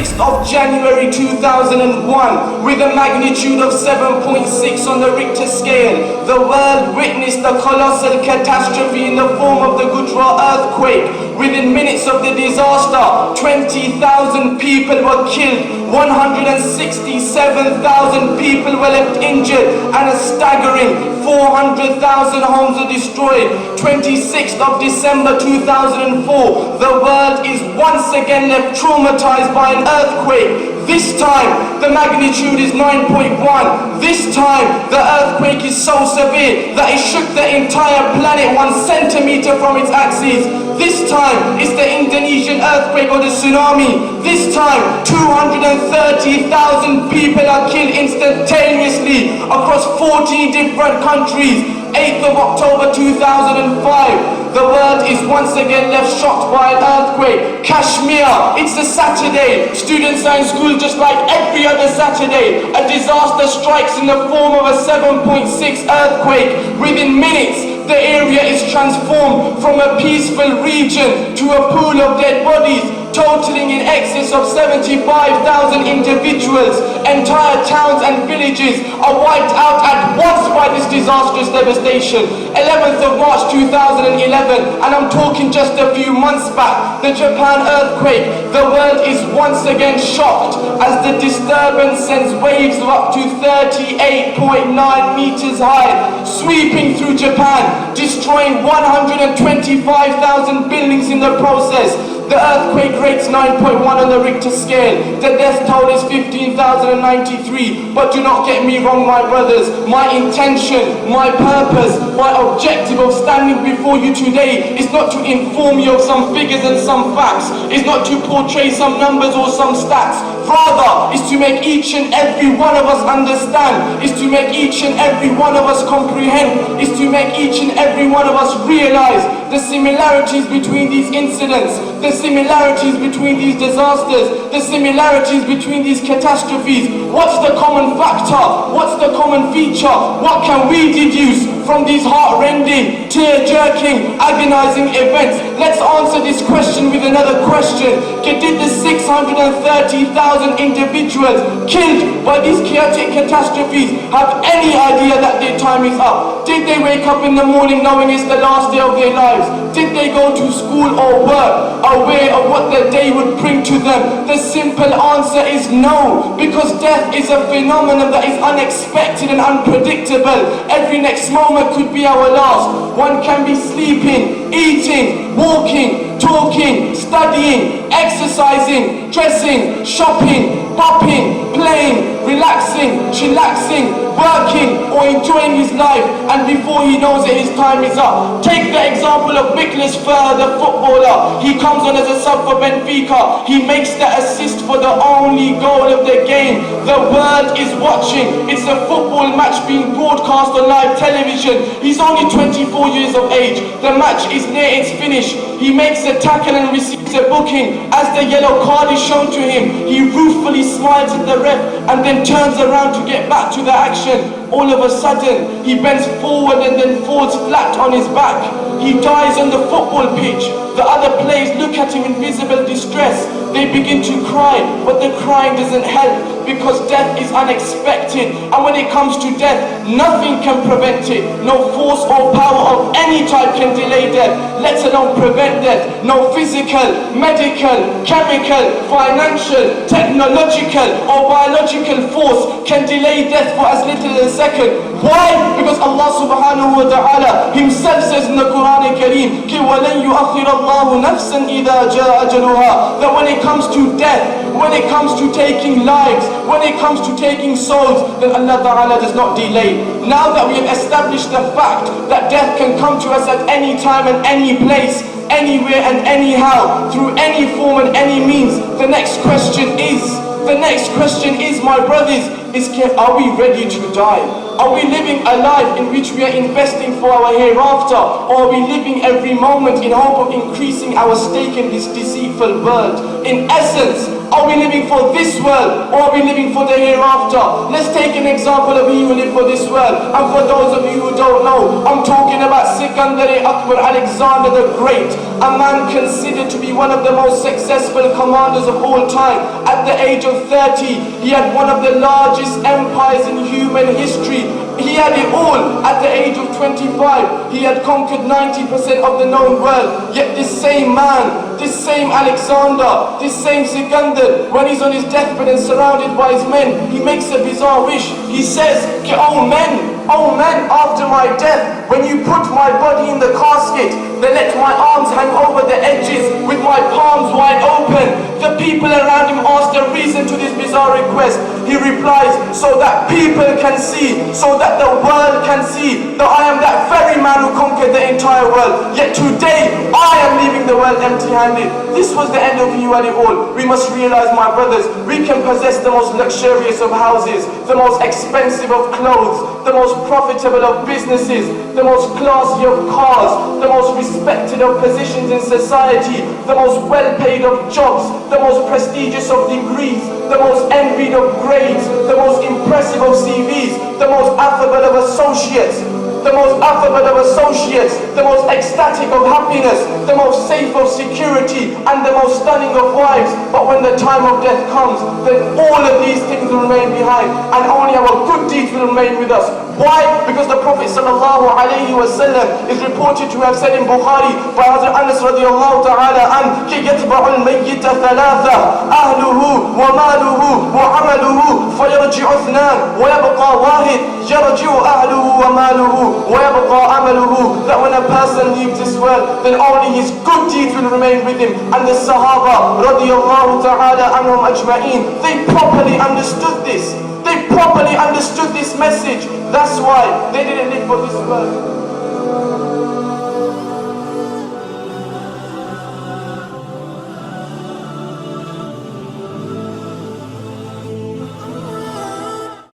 26th of January 2001 with a magnitude of 7.6 on the Richter scale. The world witnessed a colossal catastrophe in the form of the Gujrat earthquake. Within minutes of the disaster, 20,000 people were killed, 167,000 people were left injured, and a staggering 400,000 homes were destroyed. 26th of December 2004, the world is once again left traumatized by an earthquake. This time, the magnitude is 9.1. This time, the earthquake is so severe that it shook the entire planet 1 centimeter from its axis. This time, it's the Indonesian earthquake or the tsunami. This time, 230,000 people are killed instantaneously across 14 different countries. 8th of October 2005, the world is once again left shocked by an earthquake. Kashmir, it's a Saturday. Students are in school just like every other Saturday. A disaster strikes in the form of a 7.6 earthquake. Within minutes, the area is transformed from a peaceful region to a pool of dead bodies, totaling in excess of 75,000 individuals. Entire towns and villages are wiped out at once by this disastrous devastation. 11th of March 2011, and I'm talking just a few months back, the Japan earthquake. The world is once again shocked as the disturbance sends waves of up to 38.9 meters high, sweeping through Japan, destroying 125,000 buildings in the process. The earthquake rates 9.1 on the Richter scale. The death toll is 15,093. But do not get me wrong, my brothers. My intention, my purpose, my objective of standing before you today is not to inform you of some figures and some facts. It's not to portray some numbers or some stats. Rather, is to make each and every one of us understand. Is to make each and every one of us comprehend. Is to make each and every one of us realize the similarities between these incidents, the similarities between these disasters, the similarities between these catastrophes. What's the common factor? What's the common feature? What can we deduce from these heart-rending, tear-jerking, agonizing events? Let's answer this question with another question. Did the 630,000 individuals killed by these chaotic catastrophes have any idea that their time is up? Did they wake up in the morning knowing it's the last day of their lives? Did they go to school or work aware of what their day would bring to them? The simple answer is no, because death is a phenomenon that is unexpected and unpredictable. Every next moment could be our last. One can be sleeping, eating, walking, talking, studying, exercising, dressing, shopping, popping, playing, relaxing, chillaxing, working, or enjoying his life, and before he knows it, his time is up. Take the example of Nicholas Ferrer, the footballer. He comes on as a sub for Benfica. He makes the assist for the only goal of the game. The world is watching. It's a football match being broadcast on live television. He's only 24 years of age. The match is near its finish. He makes a tackle and receives a booking. As the yellow card is shown to him, he ruefully smiles at the ref and then turns around to get back to the action. All of a sudden, he bends forward and then falls flat on his back. He dies on the football pitch. The other players look at him in visible distress. They begin to cry, but the crying doesn't help because death is unexpected. And when it comes to death, nothing can prevent it. No force or power of any type can delay death, let alone prevent death. No physical, medical, chemical, financial, technological or biological force can delay death for as little as a second. Why? Because Allah subhanahu wa ta'ala himself says in the Quran al-Kareem, وَلَنْ يُؤَخِّرَ اللَّهُ نَفْسًا إِذَا جَاءَ أَجَلُهَا, that when it comes to death, when it comes to taking lives, when it comes to taking souls, then Allah Ta'ala does not delay. Now that we have established the fact that death can come to us at any time and any place, anywhere and anyhow, through any form and any means, the next question is, my brothers, are we ready to die? Are we living a life in which we are investing for our hereafter? Or are we living every moment in hope of increasing our stake in this deceitful world? In essence, are we living for this world, or are we living for the hereafter? Let's take an example of he who lived for this world. And for those of you who don't know, I'm talking about Sikandar Akbar, Alexander the Great, a man considered to be one of the most successful commanders of all time. At the age of 30, he had one of the largest empires in human history. He had it all. At the age of 25, he had conquered 90% of the known world. Yet this same man, this same Alexander, this same Sikandar, when he's on his deathbed and surrounded by his men, he makes a bizarre wish. He says, oh men, after my death, when you put my body in the casket, then let my arms hang over the edges with my palms wide open. The people around him ask the reason to this bizarre request. He replies, so that people can see, so that the world can see that I am that very man who conquered the entire world. Yet today, I am leaving the world empty-handed. This was the end of you at it all. We must realize, my brothers, we can possess the most luxurious of houses, the most expensive of clothes, the most profitable of businesses, the most classy of cars, the most respected of positions in society, the most well-paid of jobs, the most prestigious of degrees, the most envied of grades, the most impressive of CVs, the most affable of associates, the most ecstatic of happiness, the most safe of security, and the most stunning of wives. But when the time of death comes, then all of these things will remain behind, and only our good deeds will remain with us. Why? Because the Prophet sallallahu alaihi wasallam is reported to have said in Bukhari by Hazrat Anas radiallahu ta'ala an, ki yatba'u al-mayyita thalatha, ahluhu wa maluhu wa amaluhu, fayarji'u ithnan wa yabqa wahid, yarji'u ahluhu wa maluhu wa yabqa amaluhu. That when a person leaves this world, then only his good deeds will remain with him. And the Sahaba radiallahu ta'ala anhum ajma'in, they properly understood this. They properly understood this message. That's why they didn't live for this world.